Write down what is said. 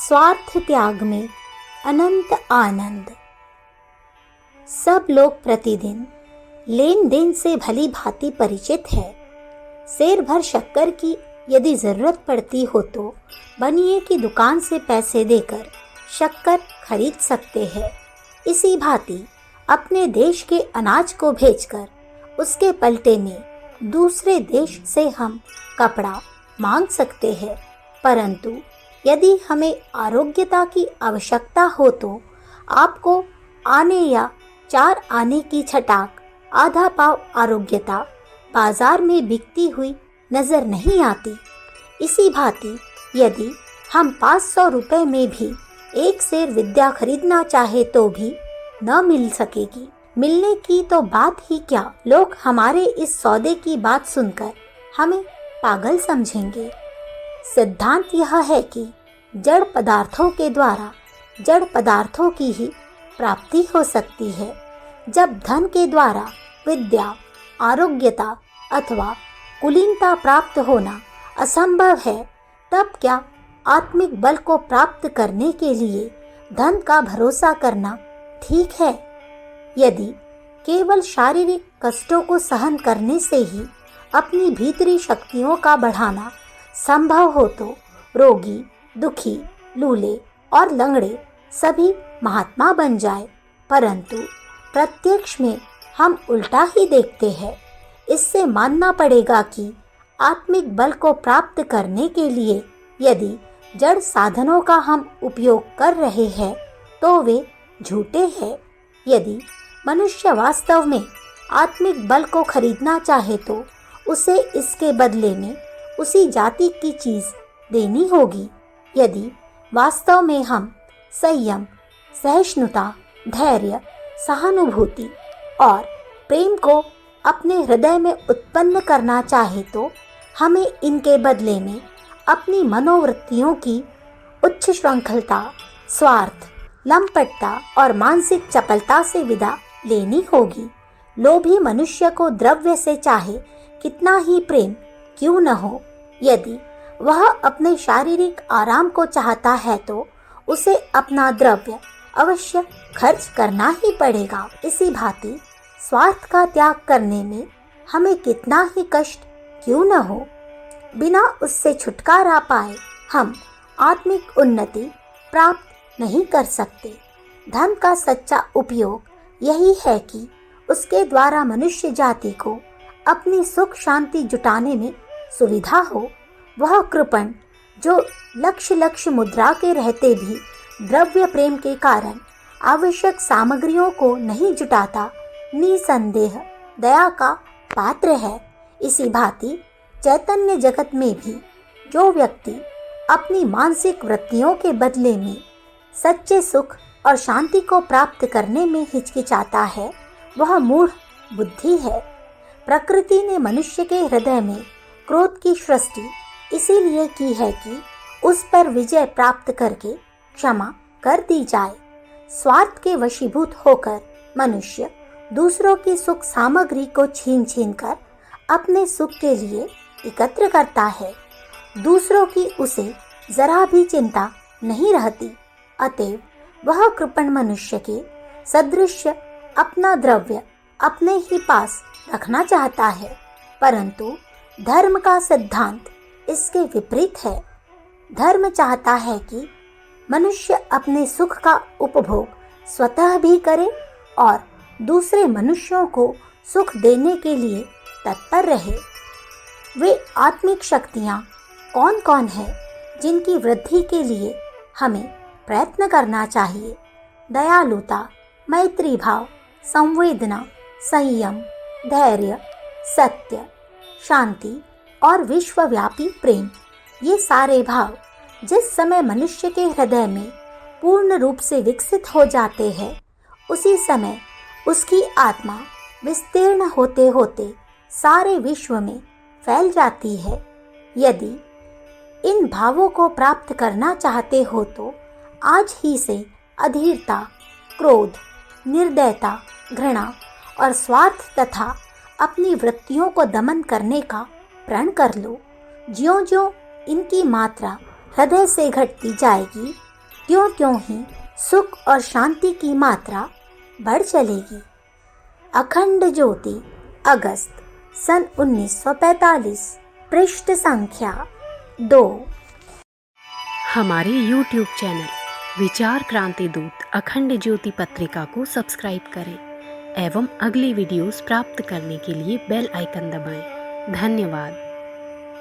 स्वार्थ त्याग में अनंत आनंद। सब लोग प्रतिदिन लेन देन से भली भांति परिचित है। सेर भर शक्कर की यदि जरूरत पड़ती हो तो बनिए की दुकान से पैसे देकर शक्कर खरीद सकते हैं। इसी भांति अपने देश के अनाज को भेजकर उसके पलटे में दूसरे देश से हम कपड़ा मांग सकते हैं। परंतु यदि हमें आरोग्यता की आवश्यकता हो तो आपको आने या 4 आने की छटाक आधा पाव आरोग्यता बाजार में बिकती हुई नजर नहीं आती। इसी भांति यदि हम 500 रुपए में भी एक सेर विद्या खरीदना चाहे तो भी न मिल सकेगी। मिलने की तो बात ही क्या, लोग हमारे इस सौदे की बात सुनकर हमें पागल समझेंगे। सिद्धांत यह है कि जड़ पदार्थों के द्वारा जड़ पदार्थों की ही प्राप्ति हो सकती है। जब धन के द्वारा विद्या, आरोग्यता अथवा कुलीनता प्राप्त होना असंभव है, तब क्या आत्मिक बल को प्राप्त करने के लिए धन का भरोसा करना ठीक है? यदि केवल शारीरिक कष्टों को सहन करने से ही अपनी भीतरी शक्तियों का बढ़ाना संभव हो तो रोगी, दुखी, लूले और लंगड़े सभी महात्मा बन जाए। परंतु प्रत्यक्ष में हम उल्टा ही देखते हैं। इससे मानना पड़ेगा कि आत्मिक बल को प्राप्त करने के लिए यदि जड़ साधनों का हम उपयोग कर रहे हैं तो वे झूठे हैं। यदि मनुष्य वास्तव में आत्मिक बल को खरीदना चाहे तो उसे इसके बदले में उसी जाति की चीज देनी होगी। यदि वास्तव में हम संयम, सहिष्णुता, धैर्य, सहानुभूति और प्रेम को अपने हृदय में उत्पन्न करना चाहे तो हमें इनके बदले में अपनी मनोवृत्तियों की उच्च श्रृंखलता, स्वार्थ, लंपटता और मानसिक चपलता से विदा लेनी होगी। लोभी मनुष्य को द्रव्य से चाहे कितना ही प्रेम क्यों न हो, यदि वह अपने शारीरिक आराम को चाहता है तो उसे अपना द्रव्य अवश्य खर्च करना ही पड़ेगा। इसी भांति स्वार्थ का त्याग करने में हमें कितना ही कष्ट क्यों न हो, बिना उससे छुटकारा पाए हम आत्मिक उन्नति प्राप्त नहीं कर सकते। धन का सच्चा उपयोग यही है कि उसके द्वारा मनुष्य जाति को अपनी सुख शांति जुटाने में सुविधा हो। वह कृपण जो लक्ष मुद्रा के रहते भी द्रव्य प्रेम के कारण आवश्यक सामग्रियों को नहीं जुटाता, निसंदेह दया का पात्र है। इसी भांति चैतन्य जगत में भी जो व्यक्ति अपनी मानसिक वृत्तियों के बदले में सच्चे सुख और शांति को प्राप्त करने में हिचकिचाता है, वह मूढ़ बुद्धि है। प्रकृति ने मनुष्य के हृदय में क्रोध की सृष्टि इसीलिए की है कि उस पर विजय प्राप्त करके क्षमा कर दी जाए। स्वार्थ के वशीभूत होकर मनुष्य दूसरों की सुख सामग्री को छीन छीन कर अपने सुख के लिए एकत्र करता है। दूसरों की उसे जरा भी चिंता नहीं रहती। अतएव वह कृपण मनुष्य के सदृश अपना द्रव्य अपने ही पास रखना चाहता है। परंतु धर्म का सिद्धांत इसके विपरीत है। धर्म चाहता है कि मनुष्य अपने सुख का उपभोग स्वतः भी करे और दूसरे मनुष्यों को सुख देने के लिए तत्पर रहे। वे आत्मिक शक्तियाँ कौन कौन है जिनकी वृद्धि के लिए हमें प्रयत्न करना चाहिए? दयालुता, मैत्री भाव, संवेदना, संयम, धैर्य, सत्य, शांति और विश्वव्यापी प्रेम। ये सारे भाव जिस समय मनुष्य के हृदय में पूर्ण रूप से विकसित हो जाते हैं, उसी समय उसकी आत्मा विस्तीर्ण होते होते सारे विश्व में फैल जाती है। यदि इन भावों को प्राप्त करना चाहते हो तो आज ही से अधीरता, क्रोध, निर्दयता, घृणा और स्वार्थ तथा अपनी वृत्तियों को दमन करने का प्रण कर लो। ज्यों ज्यों इनकी मात्रा हृदय से घटती जाएगी, त्यों त्यों ही सुख और शांति की मात्रा बढ़ चलेगी। अखंड ज्योति, अगस्त सन 1945, पृष्ठ संख्या 2। हमारे YouTube चैनल विचार क्रांति दूत अखंड ज्योति पत्रिका को सब्सक्राइब करें एवं अगली वीडियोस प्राप्त करने के लिए बेल आइकन दबाएं। धन्यवाद।